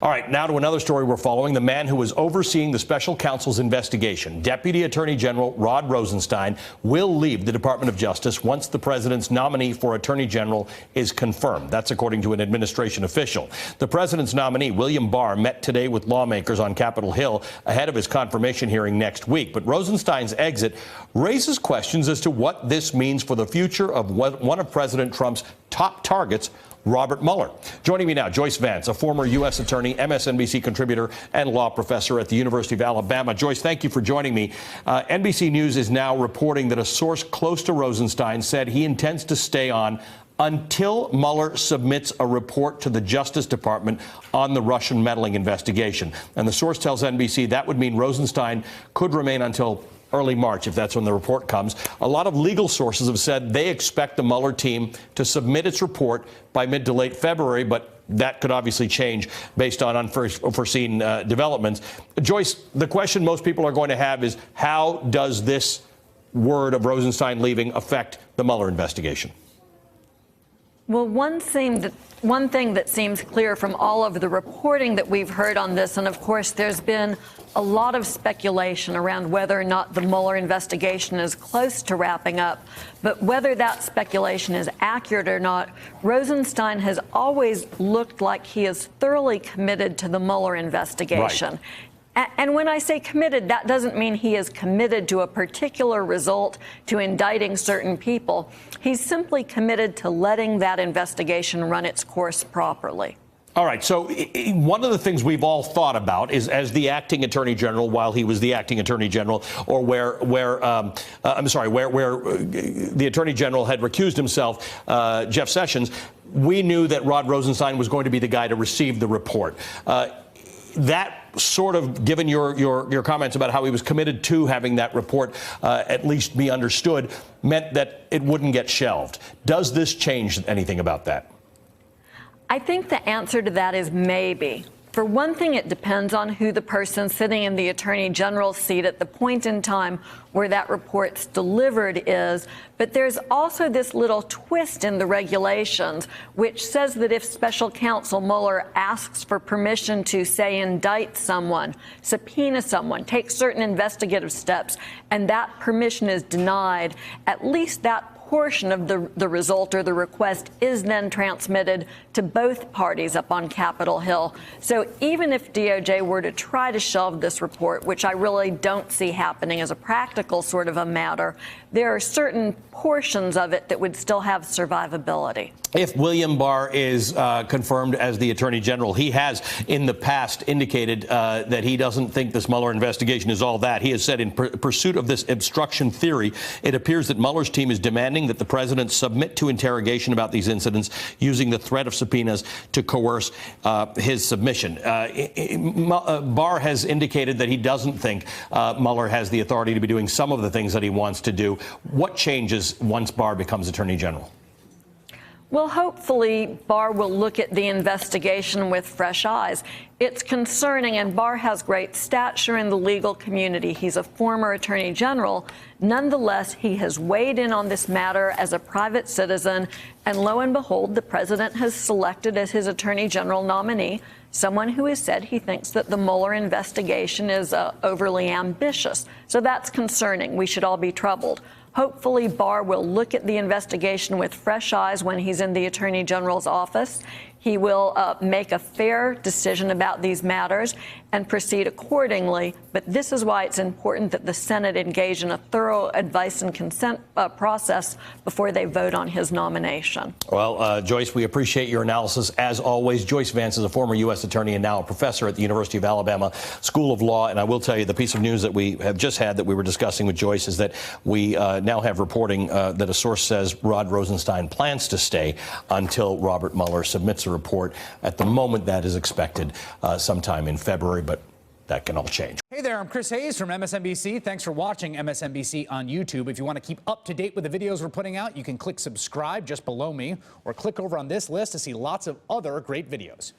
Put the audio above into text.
All right, now to another story we're following. The man who was overseeing the special counsel's investigation, Deputy Attorney General Rod Rosenstein, will leave the Department of Justice once the president's nominee for Attorney General is confirmed. That's according to an administration official. The president's nominee, William Barr, met today with lawmakers on Capitol Hill ahead of his confirmation hearing next week. But Rosenstein's exit raises questions as to what this means for the future of one of President Trump's top targets, Robert Mueller. Joining me now, Joyce Vance, a former U.S. attorney, MSNBC contributor, and law professor at the University of Alabama. Joyce, thank you for joining me. NBC News is now reporting that a source close to Rosenstein said he intends to stay on until Mueller submits a report to the Justice Department on the Russian meddling investigation. And the source tells NBC that would mean Rosenstein could remain until early March, if that's when the report comes. A lot of legal sources have said they expect the Mueller team to submit its report by mid to late February, but that could obviously change based on unforeseen developments. Joyce, the question most people are going to have is, how does this word of Rosenstein leaving affect the Mueller investigation? Well, one thing that seems clear from all of the reporting that we've heard on this, and of course there's been a lot of speculation around whether or not the Mueller investigation is close to wrapping up, but whether that speculation is accurate or not, Rosenstein has always looked like he is thoroughly committed to the Mueller investigation. Right. And when I say committed, that doesn't mean he is committed to a particular result, to indicting certain people. He's simply committed to letting that investigation run its course properly. All right. So one of the things we've all thought about is, as the acting attorney general, while he was the acting attorney general, or where the attorney general had recused himself, Jeff Sessions, we knew that Rod Rosenstein was going to be the guy to receive the report. That sort of, given your comments about how he was committed to having that report at least be understood, meant that it wouldn't get shelved. Does this change anything about that? I think the answer to that is maybe. For one thing, it depends on who the person sitting in the Attorney General's seat at the point in time where that report's delivered is. But there's also this little twist in the regulations, which says that if Special Counsel Mueller asks for permission to, say, indict someone, subpoena someone, take certain investigative steps, and that permission is denied, at least that portion of the result or the request is then transmitted to both parties up on Capitol Hill. So even if DOJ were to try to shelve this report, which I really don't see happening as a practical sort of a matter, there are certain portions of it that would still have survivability. If William Barr is confirmed as the Attorney General, he has in the past indicated that he doesn't think this Mueller investigation is all that. He has said in pursuit of this obstruction theory, it appears that Mueller's team is demanding that the president submit to interrogation about these incidents using the threat of subpoenas to coerce his submission. Barr has indicated that he doesn't think Mueller has the authority to be doing some of the things that he wants to do. What changes once Barr becomes Attorney General? Well, hopefully, Barr will look at the investigation with fresh eyes. It's concerning, and Barr has great stature in the legal community. He's a former attorney general. Nonetheless, he has weighed in on this matter as a private citizen, and lo and behold, the president has selected as his attorney general nominee someone who has said he thinks that the Mueller investigation is overly ambitious. So that's concerning. We should all be troubled. Hopefully, Barr will look at the investigation with fresh eyes when he's in the Attorney General's office. He will make a fair decision about these matters and proceed accordingly. But this is why it's important that the Senate engage in a thorough advice and consent process before they vote on his nomination. Well, Joyce, we appreciate your analysis as always. Joyce Vance is a former U.S. attorney and now a professor at the University of Alabama School of Law. And I will tell you, the piece of news that we have just had that we were discussing with Joyce is that we now have reporting that a source says Rod Rosenstein plans to stay until Robert Mueller submits a report. At the moment, that is expected sometime in February, but that can all change. Hey there, I'm Chris Hayes from MSNBC. Thanks for watching MSNBC on YouTube. If you want to keep up to date with the videos we're putting out, you can click subscribe just below me or click over on this list to see lots of other great videos.